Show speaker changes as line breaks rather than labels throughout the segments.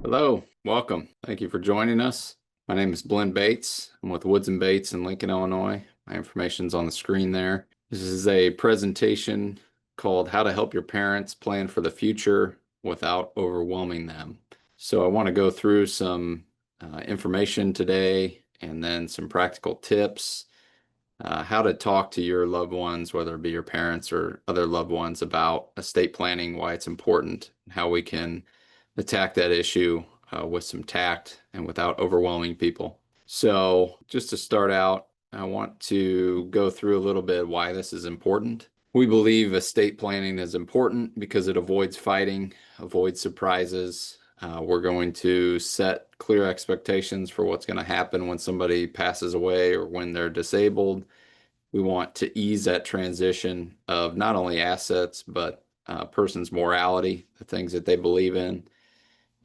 Hello, welcome. Thank you for joining us. My name is Glenn Bates. I'm with Woods and Bates in Lincoln, Illinois. My information's on the screen there. This is a presentation called How to Help Your Parents Plan for the Future Without Overwhelming Them. So I want to go through some information today and then some practical tips, how to talk to your loved ones, whether it be your parents or other loved ones, about estate planning, why it's important, and how we can attack that issue with some tact and without overwhelming people. So, just to start out, I want to go through a little bit why this is important. We believe estate planning is important because it avoids fighting, avoids surprises. We're going to set clear expectations for what's going to happen when somebody passes away or when they're disabled. We want to ease that transition of not only assets, but a person's morality, the things that they believe in,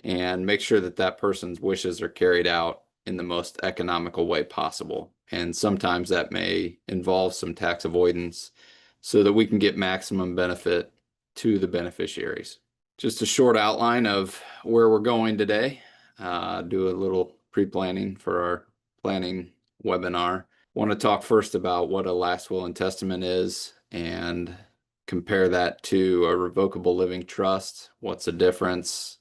and make sure that that person's wishes are carried out in the most economical way possible. And sometimes that may involve some tax avoidance so that we can get maximum benefit to the beneficiaries. Just a short outline of where we're going today. Do a little pre-planning for our planning webinar. Want to talk first about what a last will and testament is and compare that to a revocable living trust. What's the difference?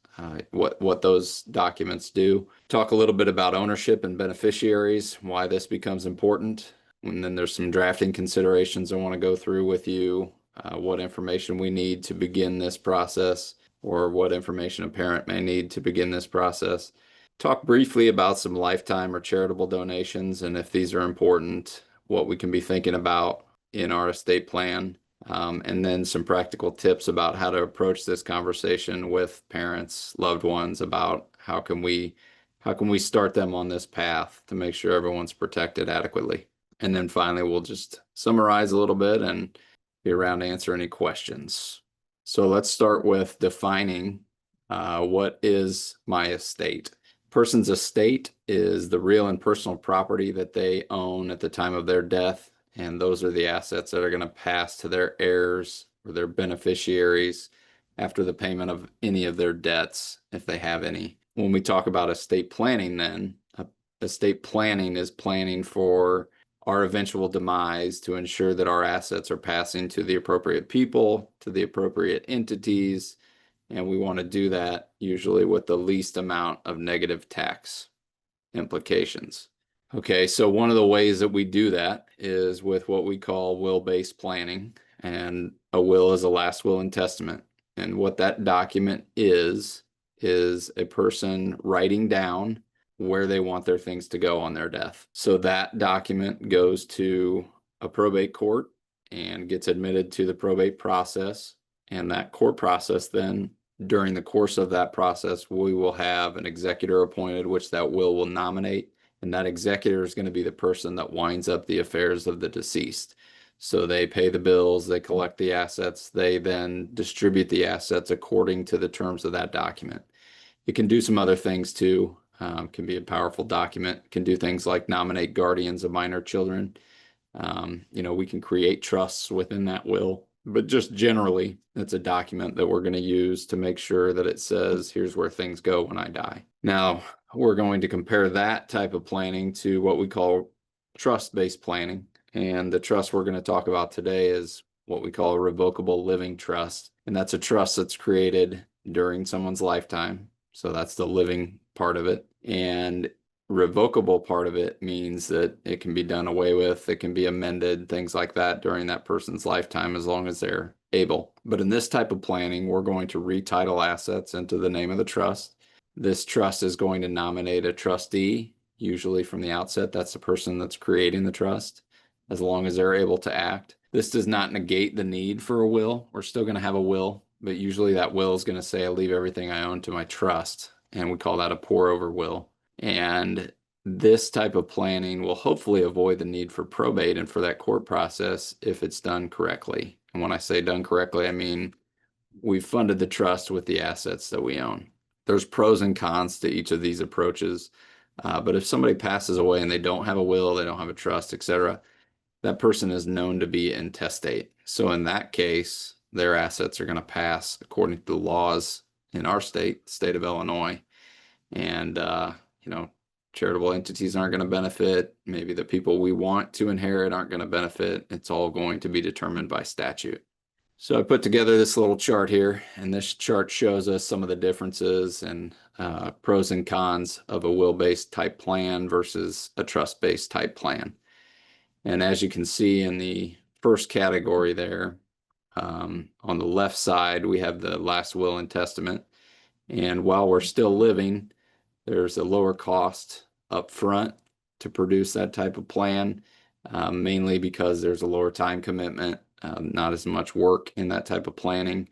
What those documents do. Talk a little bit about ownership and beneficiaries, why this becomes important. And then there's some drafting considerations I want to go through with you, what information we need to begin this process, or what information a parent may need to begin this process. Talk briefly about some lifetime or charitable donations and if these are important, what we can be thinking about in our estate plan. And then some practical tips about how to approach this conversation with parents, loved ones, about how can we start them on this path to make sure everyone's protected adequately. And then finally, we'll just summarize a little bit and be around to answer any questions. So let's start with defining what is my estate. Person's estate is the real and personal property that they own at the time of their death, and those are the assets that are going to pass to their heirs or their beneficiaries after the payment of any of their debts, if they have any. When we talk about estate planning, then estate planning is planning for our eventual demise to ensure that our assets are passing to the appropriate people, to the appropriate entities, and we want to do that usually with the least amount of negative tax implications. Okay, so one of the ways that we do that is with what we call will-based planning, and a will is a last will and testament. And what that document is a person writing down where they want their things to go on their death. So that document goes to a probate court and gets admitted to the probate process. And that court process then, during the course of that process, we will have an executor appointed, which that will nominate. And that executor is going to be the person that winds up the affairs of the deceased. So they pay the bills, they collect the assets, they then distribute the assets according to the terms of that document. It can do some other things too. Can be a powerful document. Can do things like nominate guardians of minor children. We can create trusts within that will, but just generally, it's a document that we're going to use to make sure that it says, here's where things go when I die. Now, we're going to compare that type of planning to what we call trust-based planning. And the trust we're going to talk about today is what we call a revocable living trust. And that's a trust that's created during someone's lifetime. So that's the living part of it. And revocable part of it means that it can be done away with, it can be amended, things like that during that person's lifetime as long as they're able. But in this type of planning, we're going to retitle assets into the name of the trust. This trust is going to nominate a trustee, usually from the outset. That's the person that's creating the trust, as long as they're able to act. This does not negate the need for a will. We're still going to have a will, but usually that will is going to say, I leave everything I own to my trust. And we call that a pour over will. And this type of planning will hopefully avoid the need for probate and for that court process if it's done correctly. And when I say done correctly, I mean we've funded the trust with the assets that we own. There's pros and cons to each of these approaches. But if somebody passes away and they don't have a will, they don't have a trust, etc., that person is known to be intestate. So in that case, their assets are going to pass according to the laws in our state, the state of Illinois. and charitable entities aren't going to benefit. Maybe the people we want to inherit aren't going to benefit. It's all going to be determined by statute. So I put together this little chart here, and this chart shows us some of the differences and pros and cons of a will-based type plan versus a trust-based type plan. And as you can see in the first category there, on the left side, we have the last will and testament. And while we're still living, there's a lower cost up front to produce that type of plan, mainly because there's a lower time commitment, not as much work in that type of planning.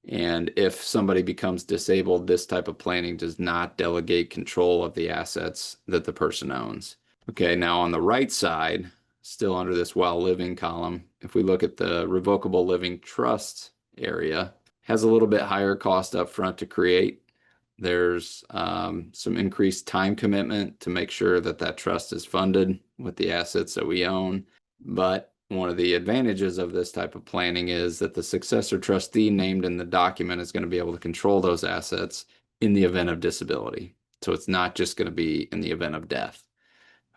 And if somebody becomes disabled, this type of planning does not delegate control of the assets that the person owns. Okay, now on the right side, still under this while living column, if we look at the revocable living trust area, has a little bit higher cost up front to create. There's some increased time commitment to make sure that that trust is funded with the assets that we own. But one of the advantages of this type of planning is that the successor trustee named in the document is going to be able to control those assets in the event of disability. So it's not just going to be in the event of death.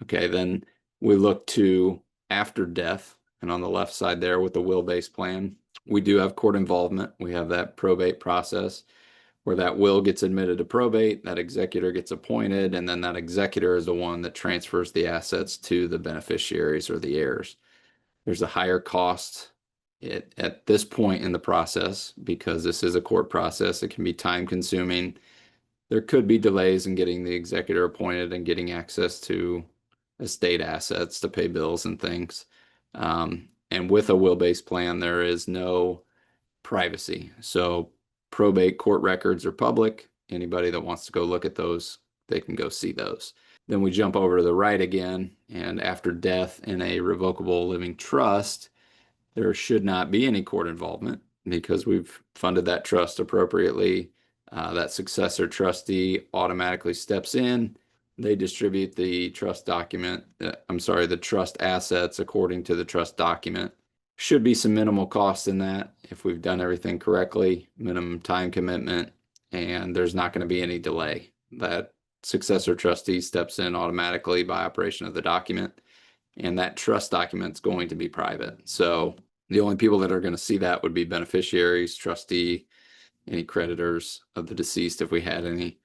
Okay, then we look to after death, and on the left side there with the will-based plan, we do have court involvement. We have that probate process where that will gets admitted to probate, that executor gets appointed, and then that executor is the one that transfers the assets to the beneficiaries or the heirs. There's a higher cost at this point in the process because this is a court process. It can be time consuming. There could be delays in getting the executor appointed and getting access to estate assets to pay bills and things. And with a will-based plan, there is no privacy. So probate court records are public. Anybody that wants to go look at those, they can go see those. Then we jump over to the right again, and after death in a revocable living trust, there should not be any court involvement because we've funded that trust appropriately. That successor trustee automatically steps in. They distribute the trust document, the trust assets according to the trust document. Should be some minimal cost in that if we've done everything correctly, minimum time commitment, and there's not going to be any delay. That successor trustee steps in automatically by operation of the document, and that trust document is going to be private. So the only people that are going to see that would be beneficiaries, trustee, any creditors of the deceased if we had any.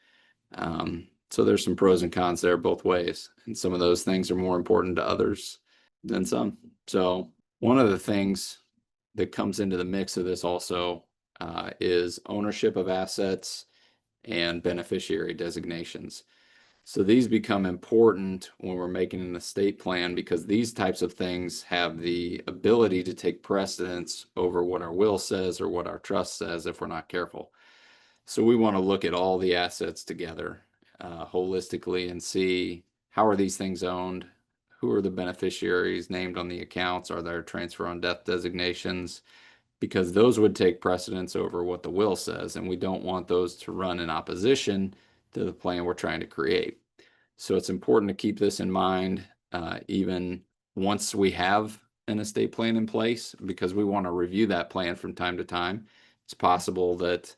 So there's some pros and cons there both ways, and some of those things are more important to others than some. So one of the things that comes into the mix of this also is ownership of assets and beneficiary designations. So these become important when we're making an estate plan because these types of things have the ability to take precedence over what our will says or what our trust says if we're not careful. So we want to look at all the assets together holistically and see how are these things owned, who are the beneficiaries named on the accounts, are there transfer on death designations, because those would take precedence over what the will says, and we don't want those to run in opposition to the plan we're trying to create. So it's important to keep this in mind even once we have an estate plan in place, because we want to review that plan from time to time. It's possible that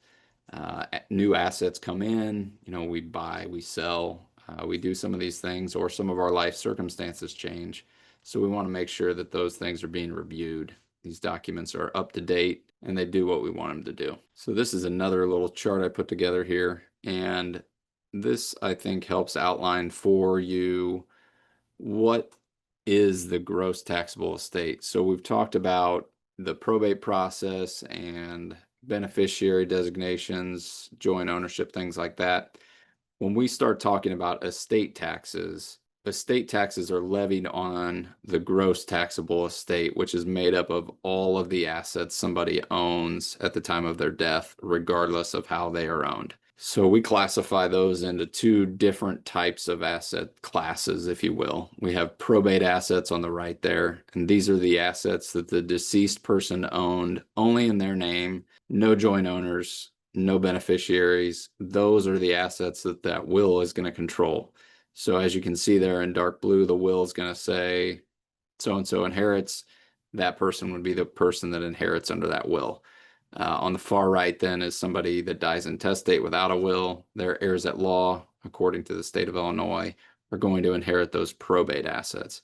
new assets come in, we buy, we sell, we do some of these things, or some of our life circumstances change. So we want to make sure that those things are being reviewed. These documents are up to date and they do what we want them to do. So this is another little chart I put together here. And this, I think, helps outline for you what is the gross taxable estate. So we've talked about the probate process and beneficiary designations, joint ownership, things like that. When we start talking about estate taxes are levied on the gross taxable estate, which is made up of all of the assets somebody owns at the time of their death, regardless of how they are owned. So we classify those into two different types of asset classes, if you will. We have probate assets on the right there, and these are the assets that the deceased person owned only in their name, no joint owners, no beneficiaries. Those are the assets that that will is going to control. So as you can see there in dark blue, the will is going to say so-and-so inherits. That person would be the person that inherits under that will. On the far right then is somebody that dies intestate without a will. They're heirs at law. according to the state of Illinois, are going to inherit those probate assets.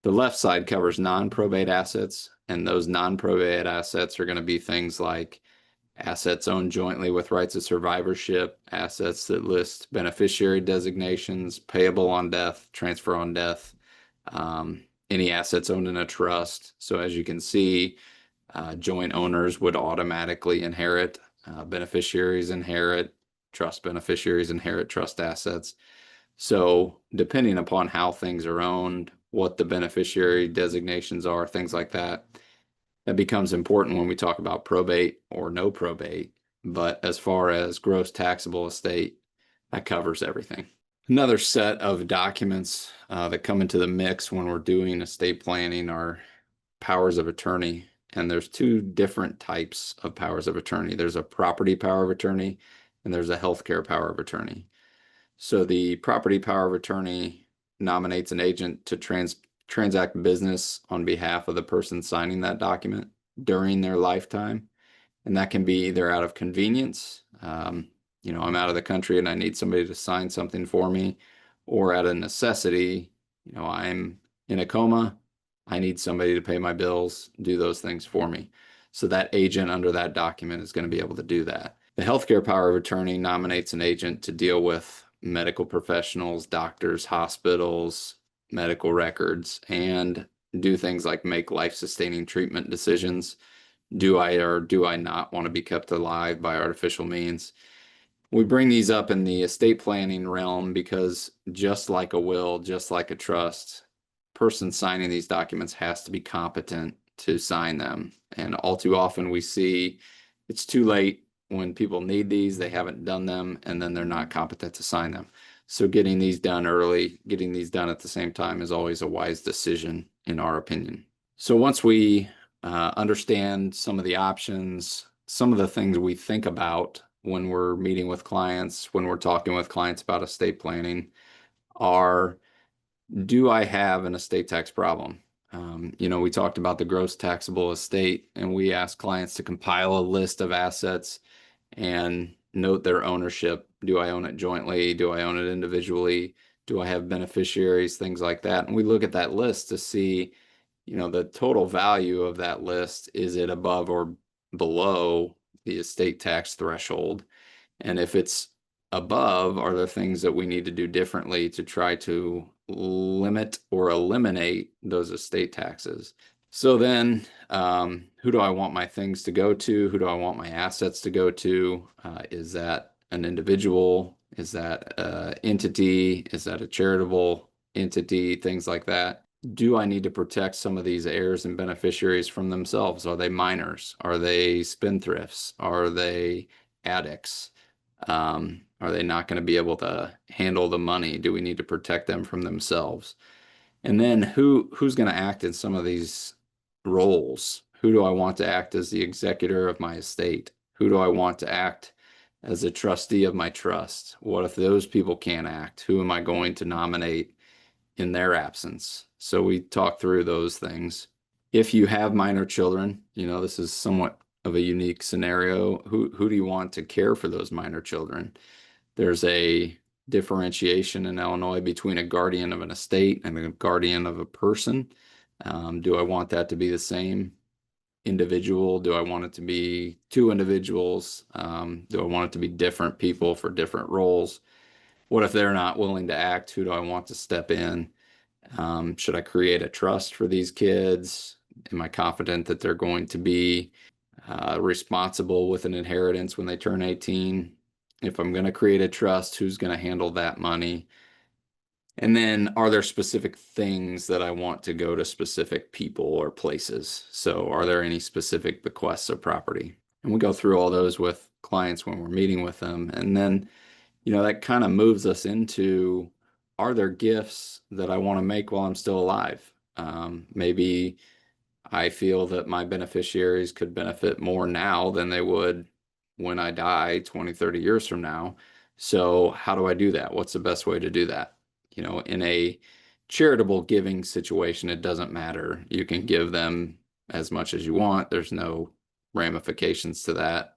The left side covers non-probate assets, and those non-probate assets are going to be things like assets owned jointly with rights of survivorship, assets that list beneficiary designations, payable on death, transfer on death, any assets owned in a trust. So as you can see, joint owners would automatically inherit, beneficiaries inherit, trust beneficiaries inherit trust assets. So depending upon how things are owned, what the beneficiary designations are, things like that, that becomes important when we talk about probate or no probate. But as far as gross taxable estate, that covers everything. Another set of documents that come into the mix when we're doing estate planning are powers of attorney. And there's two different types of powers of attorney. There's a property power of attorney and there's a healthcare power of attorney. So the property power of attorney nominates an agent to transact business on behalf of the person signing that document during their lifetime. And that can be either out of convenience, I'm out of the country and I need somebody to sign something for me, or out of necessity, I'm in a coma, I need somebody to pay my bills, do those things for me. So that agent under that document is going to be able to do that. The healthcare power of attorney nominates an agent to deal with medical professionals, doctors, hospitals, medical records, and do things like make life-sustaining treatment decisions. Do I or do I not want to be kept alive by artificial means? We bring these up in the estate planning realm because just like a will, just like a trust, person signing these documents has to be competent to sign them. And all too often we see it's too late when people need these, they haven't done them, and then they're not competent to sign them. So getting these done early, getting these done at the same time is always a wise decision in our opinion. So once we understand some of the options, some of the things we think about when we're meeting with clients, when we're talking with clients about estate planning are, do I have an estate tax problem? We talked about the gross taxable estate, and we asked clients to compile a list of assets and note their ownership. Do I own it jointly? Do I own it individually? Do I have beneficiaries? Things like that. And we look at that list to see, the total value of that list. Is it above or below the estate tax threshold? And if it's above, are there things that we need to do differently to try to limit or eliminate those estate taxes? So then, who do I want my things to go to? Who do I want my assets to go to? Is that an individual? Is that an entity? Is that a charitable entity? Things like that. Do I need to protect some of these heirs and beneficiaries from themselves? Are they minors? Are they spendthrifts? Are they addicts? Are they not going to be able to handle the money? Do we need to protect them from themselves? And then who's going to act in some of these roles? Who do I want to act as the executor of my estate? Who do I want to act as a trustee of my trust? What if those people can't act? Who am I going to nominate in their absence? So we talk through those things. If you have minor children, this is somewhat of a unique scenario. Who do you want to care for those minor children? There's a differentiation in Illinois between a guardian of an estate and a guardian of a person. Do I want that to be the same individual? Do I want it to be two individuals? Do I want it to be different people for different roles? What if they're not willing to act? Who do I want to step in? Should I create a trust for these kids? Am I confident that they're going to be responsible with an inheritance when they turn 18? If I'm going to create a trust, who's going to handle that money? And then are there specific things that I want to go to specific people or places? So are there any specific bequests of property? And we go through all those with clients when we're meeting with them. And then, that kind of moves us into, are there gifts that I want to make while I'm still alive? Maybe I feel that my beneficiaries could benefit more now than they would when I die 20, 30 years from now. So how do I do that? What's the best way to do that? In a charitable giving situation, it doesn't matter. You can give them as much as you want. There's no ramifications to that.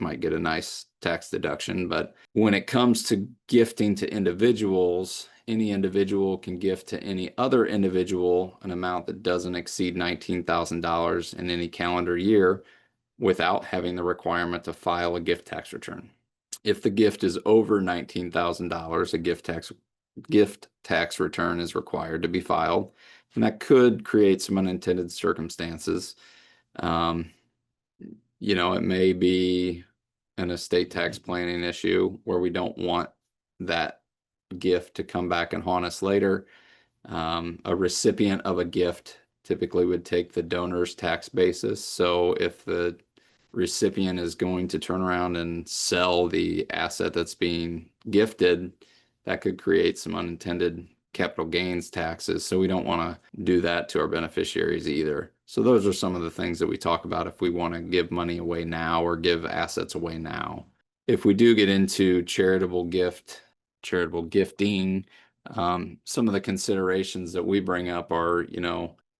might get a nice tax deduction. But when it comes to gifting to individuals, any individual can gift to any other individual an amount that doesn't exceed $19,000 in any calendar year without having the requirement to file a gift tax return. If the gift is over $19,000, a gift tax return is required to be filed, and that could create some unintended circumstances. It may be an estate tax planning issue where we don't want that gift to come back and haunt us later. A recipient of a gift typically would take the donor's tax basis. So if the recipient is going to turn around and sell the asset that's being gifted, that could create some unintended capital gains taxes. So we don't want to do that to our beneficiaries either. So those are some of the things that we talk about if we want to give money away now or give assets away now. If we do get into charitable gifting, some of the considerations that we bring up are,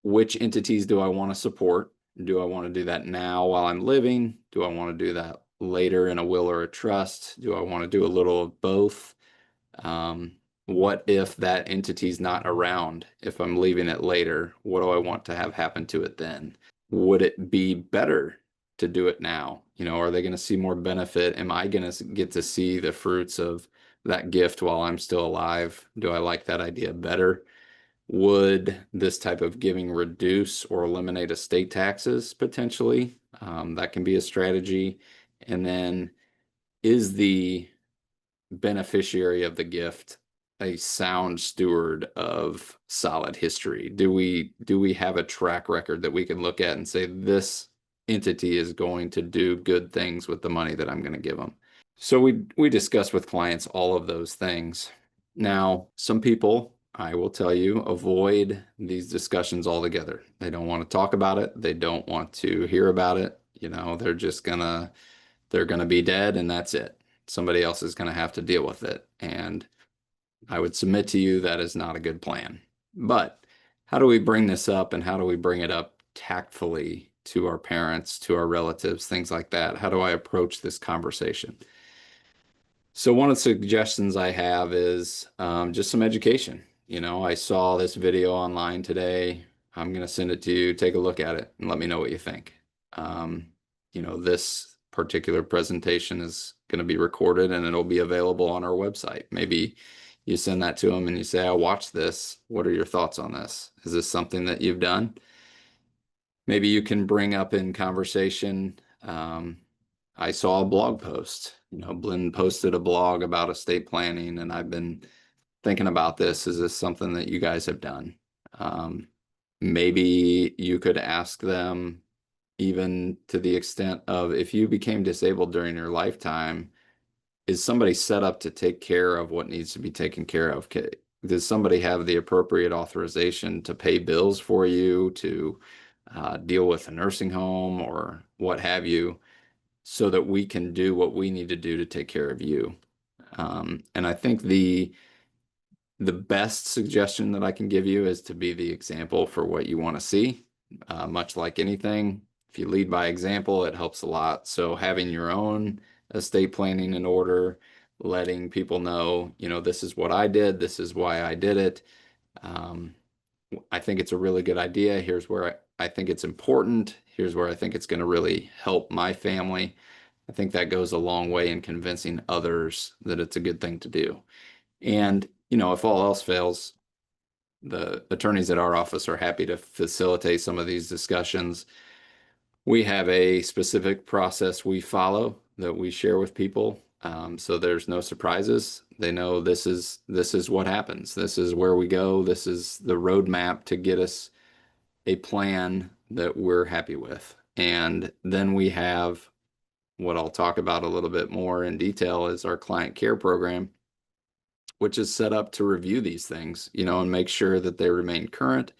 which entities do I want to support? Do I want to do that now while I'm living? Do I want to do that later in a will or a trust? Do I want to do a little of both? What if that entity's not around? If I'm leaving it later, what do I want to have happen to it then? Would it be better to do it now? Are they going to see more benefit? Am I going to get to see the fruits of that gift while I'm still alive? Do I like that idea better? Would this type of giving reduce or eliminate estate taxes potentially? That can be a strategy. And then, is the beneficiary of the gift a sound steward of solid history? Do we have a track record that we can look at and say this entity is going to do good things with the money that I'm going to give them? So we discuss with clients all of those things. Now, some people, I will tell you, avoid these discussions altogether. They don't want to talk about it. They don't want to hear about it. They're gonna be dead and that's it. Somebody else is going to have to deal with it. And I would submit to you that is not a good plan. But how do we bring this up, and how do we bring it up tactfully to our parents, to our relatives, things like that? How do I approach this conversation? So one of the suggestions I have is just some education. I saw this video online today. I'm going to send it to you. Take a look at it and let me know what you think. This particular presentation is going to be recorded and it'll be available on our website. Maybe you send that to them and you say, I watched this. What are your thoughts on this? Is this something that you've done? Maybe you can bring up in conversation. I saw a blog post. Blinn posted a blog about estate planning, and I've been thinking about this. Is this something that you guys have done? Maybe you could ask them, even to the extent of, if you became disabled during your lifetime, is somebody set up to take care of what needs to be taken care of? Does somebody have the appropriate authorization to pay bills for you, to deal with a nursing home or what have you, so that we can do what we need to do to take care of you? And I think the best suggestion that I can give you is to be the example for what you want to see. Much like anything, if you lead by example, it helps a lot. So having your own estate planning in order, letting people know, this is what I did, this is why I did it. I think it's a really good idea. Here's where I think it's important. Here's where I think it's going to really help my family. I think that goes a long way in convincing others that it's a good thing to do. And, if all else fails, the attorneys at our office are happy to facilitate some of these discussions. We have a specific process we follow that we share with people. So there's no surprises. They know this is what happens. This is where we go. This is the roadmap to get us a plan that we're happy with. And then we have what I'll talk about a little bit more in detail is our client care program, which is set up to review these things, and make sure that they remain current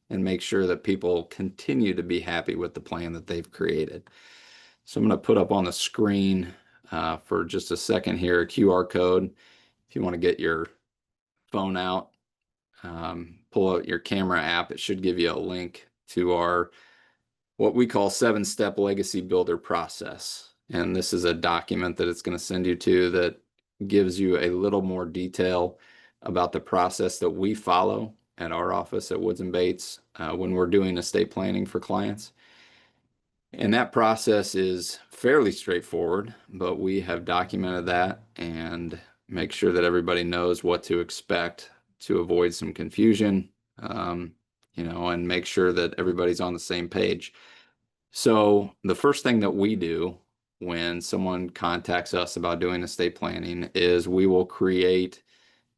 and make sure that people continue to be happy with the plan that they've created. So I'm going to put up on the screen for just a second here a QR code. If you want to get your phone out, pull out your camera app, it should give you a link to our what we call 7-step legacy builder process. And this is a document that it's going to send you to that gives you a little more detail about the process that we follow at our office at Woods and Bates when we're doing estate planning for clients. And that process is fairly straightforward, but we have documented that and make sure that everybody knows what to expect to avoid some confusion, and make sure that everybody's on the same page. So the first thing that we do when someone contacts us about doing estate planning is we will create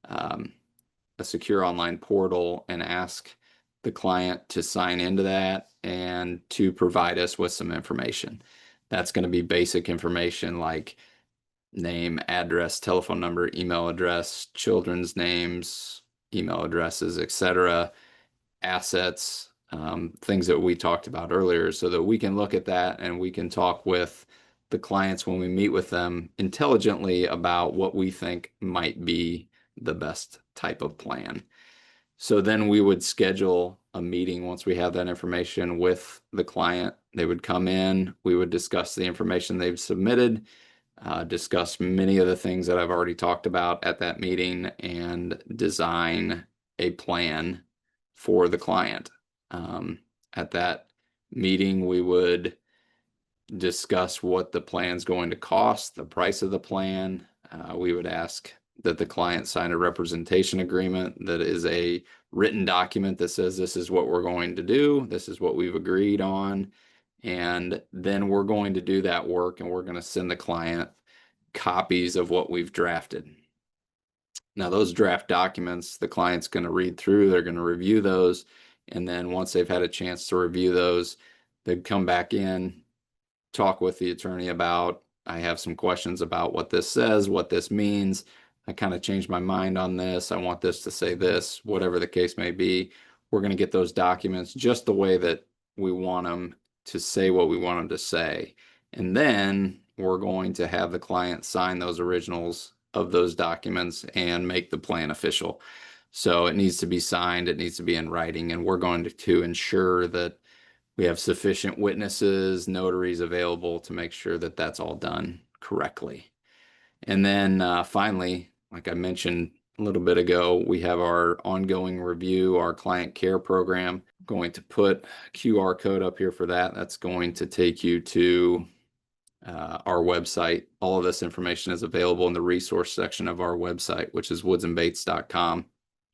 a secure online portal and ask the client to sign into that and to provide us with some information. That's going to be basic information like name, address, telephone number, email address, children's names, email addresses, etc., assets, things that we talked about earlier, so that we can look at that and we can talk with the clients when we meet with them intelligently about what we think might be the best type of plan. So then we would schedule a meeting once we have that information with the client. They would come in, we would discuss the information they've submitted, discuss many of the things that I've already talked about at that meeting, and design a plan for the client. At that meeting, we would discuss what the plan's going to cost, the price of the plan. We would ask that the client sign a representation agreement that is a written document that says this is what we're going to do, this is what we've agreed on, and then we're going to do that work and we're going to send the client copies of what we've drafted. Now, those draft documents, the client's going to read through, they're going to review those, and then once they've had a chance to review those, they'd come back in, talk with the attorney about, I have some questions about what this says, what this means. I kind of changed my mind on this. I want this to say this, whatever the case may be. We're going to get those documents just the way that we want them to say what we want them to say. And then we're going to have the client sign those originals of those documents and make the plan official. So it needs to be signed, it needs to be in writing, and we're going to ensure that we have sufficient witnesses, notaries available to make sure that that's all done correctly. And then finally, like I mentioned a little bit ago, we have our ongoing review, our client care program. I'm going to put a QR code up here for that. That's going to take you to our website. All of this information is available in the resource section of our website, which is woodsandbates.com.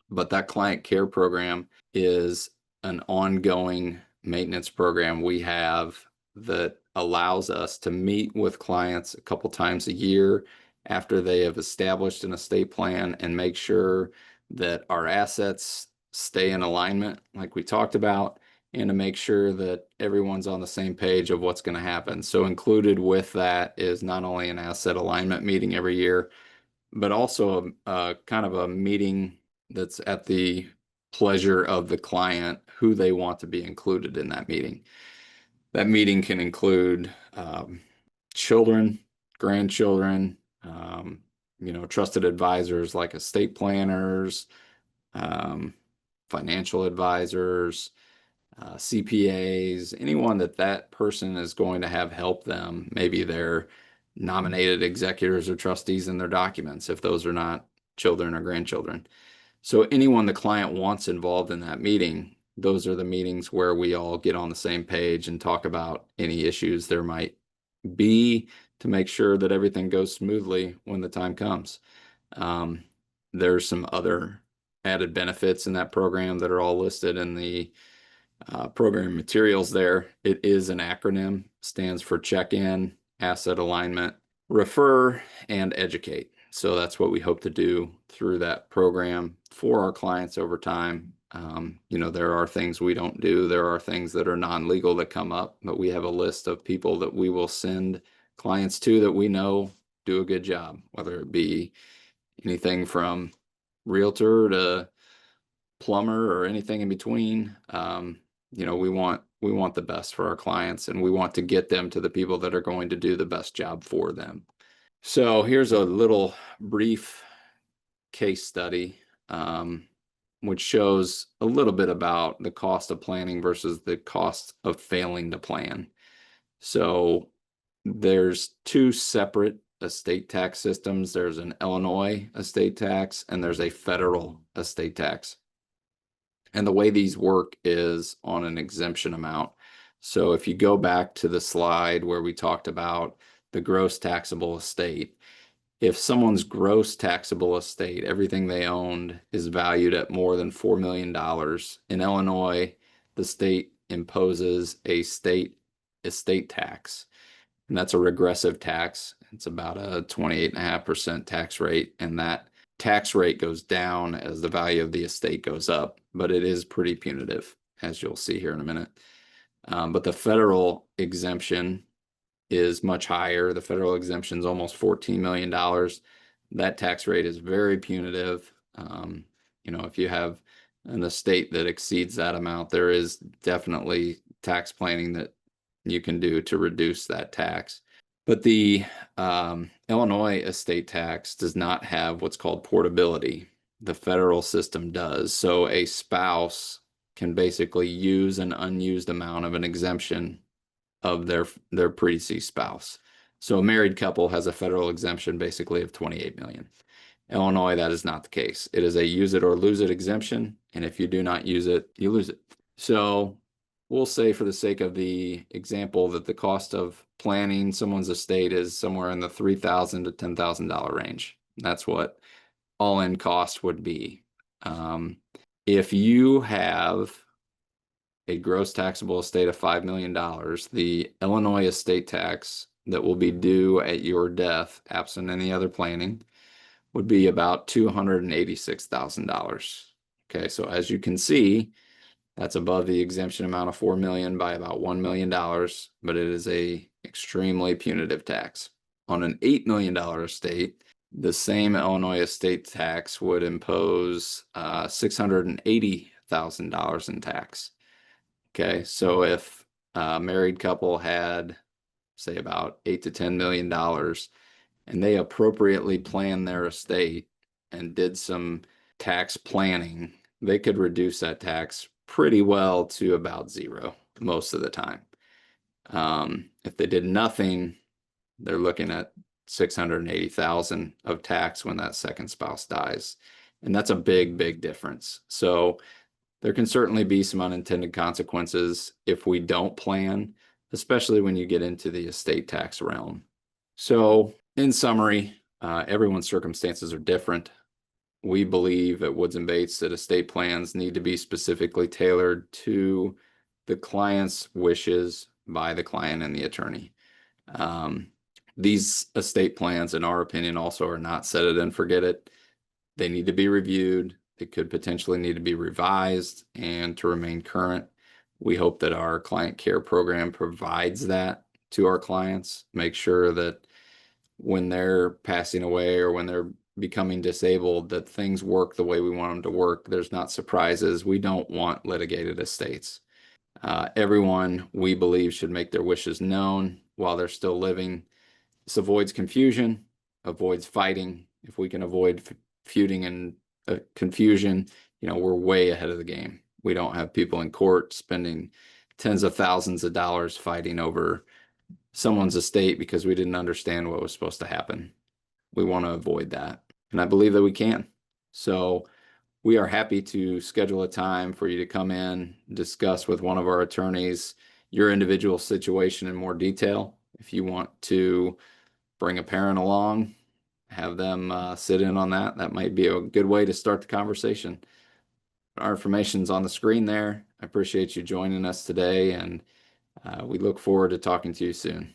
But that client care program is an ongoing maintenance program we have that allows us to meet with clients a couple times a year after they have established an estate plan and make sure that our assets stay in alignment like we talked about, and to make sure that everyone's on the same page of what's going to happen. So included with that is not only an asset alignment meeting every year, but also a kind of a meeting that's at the pleasure of the client, who they want to be included in that meeting. That meeting can include children, grandchildren, trusted advisors like estate planners, financial advisors, CPAs, anyone that person is going to have help them. Maybe they're nominated executors or trustees in their documents, if those are not children or grandchildren. So anyone the client wants involved in that meeting, those are the meetings where we all get on the same page and talk about any issues there might be to make sure that everything goes smoothly when the time comes. There's some other added benefits in that program that are all listed in the program materials there. It is an acronym, stands for check-in, asset alignment, refer, and educate. So that's what we hope to do through that program for our clients over time. There are things we don't do. There are things that are non-legal that come up, but we have a list of people that we will send clients to that we know do a good job, whether it be anything from realtor to plumber or anything in between. We want the best for our clients, and we want to get them to the people that are going to do the best job for them. So here's a little brief case study, which shows a little bit about the cost of planning versus the cost of failing to plan. So There's two separate estate tax systems. There's an Illinois estate tax and there's a federal estate tax. And the way these work is on an exemption amount. So if you go back to the slide where we talked about the gross taxable estate, if someone's gross taxable estate, everything they owned, is valued at more than $4 million, in Illinois, the state imposes a state estate tax. And that's a regressive tax. It's about a 28.5% tax rate. And that tax rate goes down as the value of the estate goes up, but it is pretty punitive, as you'll see here in a minute. But the federal exemption is much higher. The federal exemption is almost $14 million. That tax rate is very punitive. If you have an estate that exceeds that amount, there is definitely tax planning that you can do to reduce that tax. But the Illinois estate tax does not have what's called portability. The federal system does. So a spouse can basically use an unused amount of an exemption of their predeceased spouse. So a married couple has a federal exemption basically of 28 million. Illinois, that is not the case. It is a use it or lose it exemption. And if you do not use it, you lose it. So we'll say, for the sake of the example, that the cost of planning someone's estate is somewhere in the $3,000 to $10,000 range. That's what all-in cost would be. If you have a gross taxable estate of $5 million, the Illinois estate tax that will be due at your death, absent any other planning, would be about $286,000. Okay, so as you can see, that's above the exemption amount of $4 million by about $1 million, but it is a extremely punitive tax. On an $8 million estate, the same Illinois estate tax would impose $680,000 in tax. Okay, so if a married couple had, say, about $8 to $10 million, and they appropriately planned their estate and did some tax planning, they could reduce that tax pretty well to about zero most of the time. If they did nothing, they're looking at $680,000 of tax when that second spouse dies. And that's a big, big difference. So there can certainly be some unintended consequences if we don't plan, especially when you get into the estate tax realm. So in summary, everyone's circumstances are different. We believe at Woods & Bates that estate plans need to be specifically tailored to the client's wishes by the client and the attorney. These estate plans, in our opinion, also are not set it and forget it. They need to be reviewed. They could potentially need to be revised and to remain current. We hope that our client care program provides that to our clients, make sure that when they're passing away or when they're becoming disabled, that things work the way we want them to work. There's not surprises. We don't want litigated estates. Everyone, we believe, should make their wishes known while they're still living. This avoids confusion, avoids fighting. If we can avoid feuding and confusion, we're way ahead of the game. We don't have people in court spending tens of thousands of dollars fighting over someone's estate because we didn't understand what was supposed to happen. We want to avoid that. And I believe that we can. So we are happy to schedule a time for you to come in, discuss with one of our attorneys your individual situation in more detail. If you want to bring a parent along, have them sit in on that, that might be a good way to start the conversation. Our information's on the screen there. I appreciate you joining us today, and we look forward to talking to you soon.